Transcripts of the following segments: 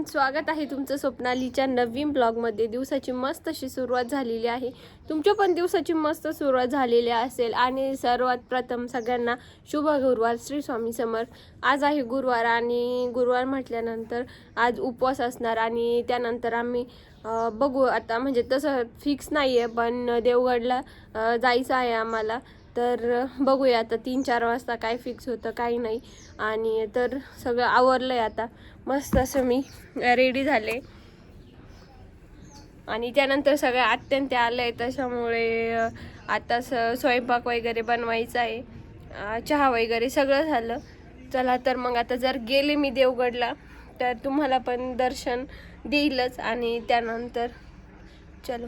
स्वागत आहे तुमचं स्वप्नालीच्या नवीन ब्लॉगमध्ये। दिवसाची मस्त अशी सुरुवात झालेली आहे। तुमच्या पण दिवसाची मस्त सुरुवात झालेली असेल। आणि सर्वात प्रथम सगळ्यांना शुभ गुरुवार, श्री स्वामी समर्थ। आज आहे गुरुवार आणि गुरुवार म्हटल्यानंतर आज उपवास असणार आणि त्यानंतर आम्ही बघू आता, म्हणजे तसं फिक्स नाही आहे पण देवगडला जायचं आहे आम्हाला। तर बघूया आता 3-4 वाजता काय फिक्स होतं काही नाही। आणि तर सगळं आवरलंय आता, मस्त असं मी रेडी झाले आणि त्यानंतर सगळ्या अत्यंत आलंय, त्याच्यामुळे आता स्वयंपाक वगैरे बनवायचा आहे। चहा वगैरे सगळं झालं। चला तर मग आता जर गेले मी देवगडला तर तुम्हाला पण दर्शन देईलच। आणि त्यानंतर चलो,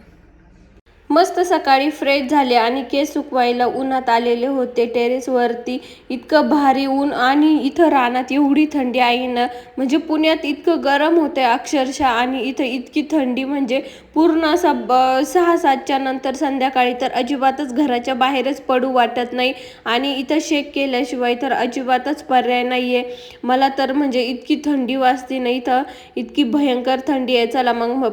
मस्त सकाळी फ्रेश झाले आणि केस सुकवायला उन्हात आलेले होते टेरेसवरती। इतकं भारी ऊन आणि इथं रानात एवढी थंडी आहे ना, म्हणजे पुण्यात इतकं गरम होतंय अक्षरशः आणि इथं इतकी थंडी म्हणजे पूर्ण असा 6-7च्या नंतर संध्याकाळी तर अजिबातच घराच्या बाहेरच पडू वाटत नाही। आणि इथं शेक केल्याशिवाय तर अजिबातच पर्याय नाहीये मला तर, म्हणजे इतकी थंडी वाजते ना इथं, इतकी भयंकर थंडी आहे। चला मग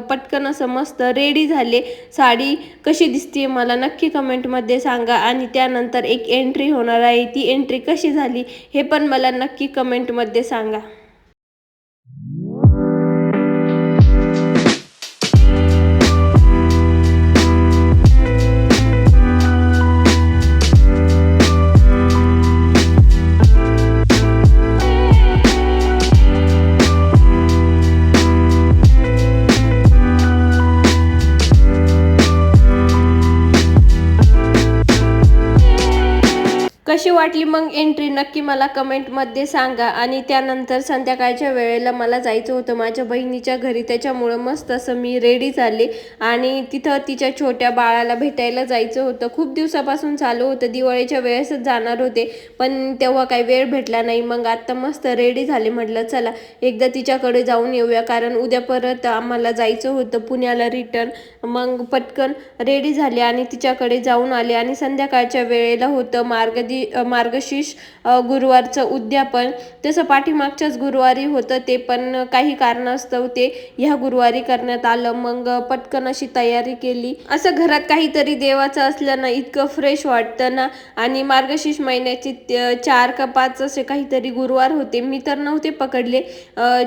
पटकन असं मस्त रेडी झाले। साडी कशी दिसते मला नक्की कमेंटमध्ये सांगा। आणि त्यानंतर एक एंट्री होणार आहे, ती एंट्री कशी झाली हे पण मला नक्की कमेंटमध्ये सांगा। कशी वाटली मग एंट्री नक्की मला कमेंटमध्ये सांगा। आणि त्यानंतर संध्याकाळच्या वेळेला मला जायचं होतं माझ्या बहिणीच्या घरी, त्याच्यामुळं मस्त असं मी रेडी झाले आणि तिथं तिच्या छोट्या बाळाला भेटायला जायचं होतं। खूप दिवसापासून चालू होतं, दिवाळीच्या वेळेसच जाणार होते पण तेव्हा काही वेळ भेटला नाही। मग आता मस्त रेडी झाले, म्हटलं चला एकदा तिच्याकडे जाऊन येऊया, कारण उद्या परत आम्हाला जायचं होतं पुण्याला रिटर्न। मग पटकन रेडी झाले आणि तिच्याकडे जाऊन आले। आणि संध्याकाळच्या वेळेला होतं मार्गशीर्ष गुरुवारचं उद्यापन। तसं पाठीमागच्याच गुरुवारी होतं ते, पण काही कारणास्तव ते ह्या गुरुवारी करण्यात आलं। मग पटकन अशी तयारी केली। असं घरात काहीतरी देवाचं असलं ना इतकं फ्रेश वाटतं ना। आणि मार्गशीर्ष महिन्याचे 4 का 5 असे काहीतरी गुरुवार होते, मी तर नव्हते पकडले,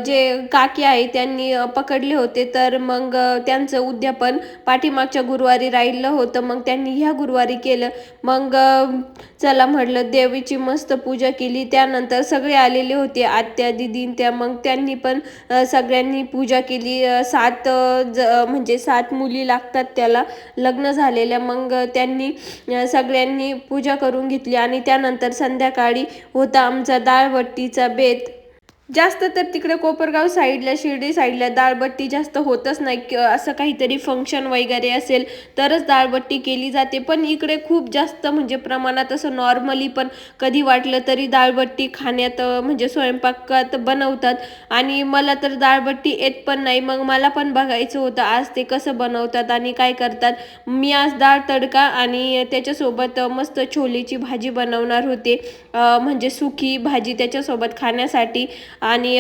जे काकी आहे त्यांनी पकडले होते। तर मग त्यांचं उद्यापन पाठीमागच्या गुरुवारी राहिलं होतं, मग त्यांनी ह्या गुरुवारी केलं। मग चला म्हटलं देवीची मस्त पूजा केली। त्यानंतर सगळे आलेले होते, आत्या दीदी त्या, मग त्यांनी पण सगळ्यांनी पूजा केली। 7 मुली लागतात त्याला लग्न झालेल्या, मग त्यांनी सगळ्यांनी पूजा करून घेतली। आणि त्यानंतर संध्याकाळी होता आमचा दाळबट्टीचा बेत। जास्त तर तिकडे कोपरगाव साईडला, शिर्डी साईडला दाळबट्टी जास्त होतच नाही, असं काहीतरी फंक्शन वगैरे असेल तरच दाळबट्टी केली जाते। पण इकडे खूप जास्त म्हणजे प्रमाणात असं नॉर्मली पण कधी वाटलं तरी दाळबट्टी खाण्यात म्हणजे स्वयंपाकात बनवतात। आणि मला तर दाळबट्टी येत पण नाही, मग मला पण बघायचं होतं आज ते कसं बनवतात आणि काय करतात। मी आज डाळ तडका आणि त्याच्यासोबत मस्त छोलेची भाजी बनवणार होते, म्हणजे सुकी भाजी त्याच्यासोबत खाण्यासाठी। आणि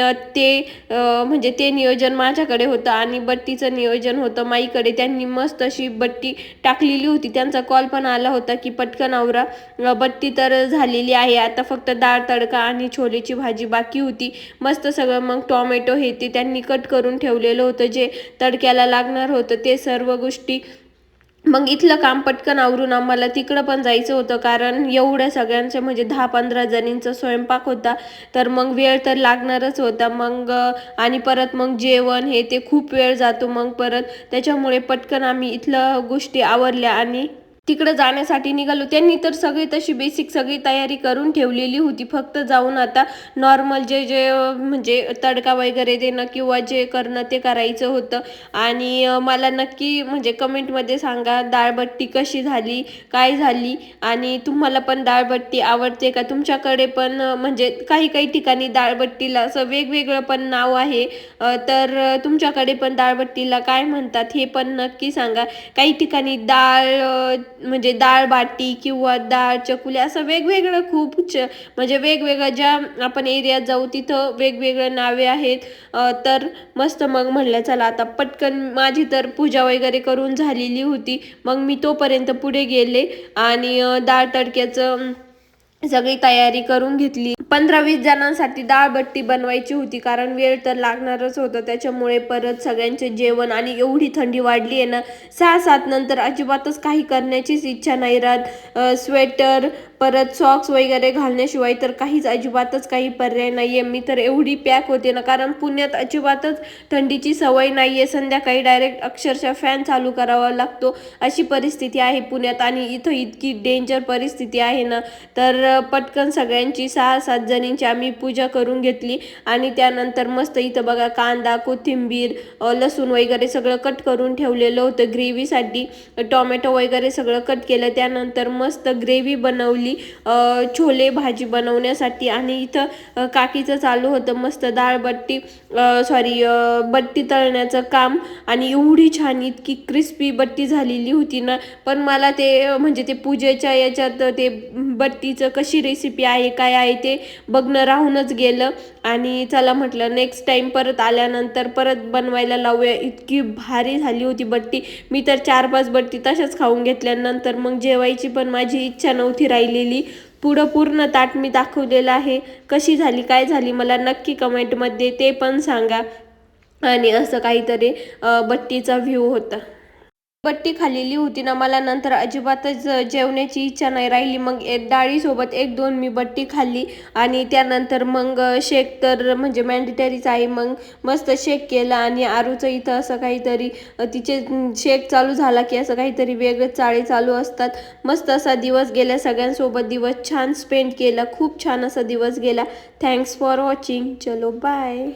म्हणजे ते नियोजन माझ्याकडे होतं आणि बट्टीचं नियोजन होतं माईकडे। त्यांनी मस्त अशी बट्टी टाकलेली होती, त्यांचा कॉल पण आला होता की पटकन आवरा, बट्टी तर झालेली आहे, आता फक्त डाळ तडका आणि छोलेची भाजी बाकी होती। मस्त सगळं मग टोमॅटो हे ते त्यांनी कट करून ठेवलेलं होतं, जे तडक्याला लागणार होतं ते सर्व गोष्टी। मग इथलं काम पटकन आवरून आम्हाला तिकडं पण जायचं होतं, कारण एवढ्या सगळ्यांचं म्हणजे 10-15 जणींचा स्वयंपाक होता, तर मग वेळ तर लागणारच होता। मग आणि परत मग जेवण हे ते खूप वेळ जातो मग परत, त्याच्यामुळे पटकन आम्ही इथलं गोष्टी आवरल्या। आणि तिकडे जाण्यासाठी निघालो. त्यांनी तर सगळी तशी बेसिक सगळी तयारी करून ठेवलेली होती. फक्त जाऊन आता नॉर्मल जे जे म्हणजे तडका वगैरे देणं किंवा जे करणं ते करायचं होतं. आणि मला नक्की म्हणजे कमेंटमध्ये सांगा दाळबट्टी कशी झाली, काय झाली, आणि तुम्हाला पण दाळबट्टी आवडते का? तुमच्याकडे पण म्हणजे काही काही ठिकाणी दाळबट्टीला असं वेगवेगळं पण नाव आहे. तर तुमच्याकडे पण दाळबट्टीला काय म्हणतात हे पण नक्की सांगा. काही ठिकाणी म्हणजे डाळ बाटी किंवा डाळ चकुली असं वेगवेगळं खूप म्हणजे वेगवेगळं ज्या आपण एरियात जाऊ तिथं वेगवेगळं नावे आहेत. तर मस्त मग म्हणलं चला आता पटकन माझी तर पूजा वगैरे करून झालेली होती. मग मी तोपर्यंत पुढे गेले आणि डाळ तडक्याचं सगळी तयारी करून घेतली. 15-20 जणांसाठी दाळबट्टी बनवायची होती, कारण वेळ तर लागणारच होतं. त्याच्यामुळे परत सगळ्यांचे जेवण, आणि एवढी थंडी वाढली आहे ना, 6-7 नंतर अजिबातच काही करण्याचीच इच्छा नाही राहत. स्वेटर परत सॉक्स वगैरे घालण्याशिवाय तर काहीच अजिबातच काही पर्याय नाहीये. मी तर एवढी पॅक होते ना, कारण पुण्यात अजिबातच थंडीची सवय नाहीये. संध्याकाळी डायरेक्ट अक्षरशः फॅन चालू करावा लागतो अशी परिस्थिती आहे पुण्यात, आणि इथं इतकी डेंजर परिस्थिती आहे ना. तर पटकन सगळ्यांची 6-7 जणींची आम्ही पूजा करून घेतली. आणि त्यानंतर मस्त इथं बघा कांदा, कोथिंबीर, लसूण वगैरे सगळं कट करून ठेवलेलं होतं ग्रेव्हीसाठी. टोमॅटो वगैरे सगळं कट केलं. त्यानंतर मस्त ग्रेव्ही बनवली छोले भाजी बनवण्यासाठी. आणि इथं काकीचं चालू होतं मस्त दाळबट्टी बट्टी तळण्याचं काम. आणि एवढी छान इतकी क्रिस्पी बट्टी झालेली होती ना. पण मला ते म्हणजे ते पूजेच्या याच्यात ते बट्टीचं कशी रेसिपी आहे काय आहे ते बघणं राहूनच गेलं. आणि चला म्हटलं नेक्स्ट टाइम परत आल्यानंतर परत बनवायला लावूया. इतकी भारी झाली होती बट्टी. मी तर 4-5 बट्टी तशाच खाऊन घेतल्यानंतर मग जेवायची पण माझी इच्छा नव्हती राहिलेली. पुढं पूर्ण ताट मी दाखवलेलं आहे. कशी झाली काय झाली मला नक्की कमेंटमध्ये ते पण सांगा. आणि असं काहीतरी बट्टीचा व्ह्यू होता. बट्टी खाल्लेली होती ना, मला नंतर अजिबातच जेवण्याची इच्छा नाही राहिली. मग डाळीसोबत 1-2 मी बट्टी खाल्ली. आणि त्यानंतर मग शेक तर म्हणजे मॅन्डेटरीच आहे. मग मस्त शेक केला. आणि आरूचं इथं असं काहीतरी तिचे शेक चालू झाला की असं काहीतरी वेगळंच चाळे चालू असतात. मस्त असा दिवस गेला, सगळ्यांसोबत दिवस छान स्पेंड केला. खूप छान असा दिवस गेला. Thanks for watching. चलो बाय.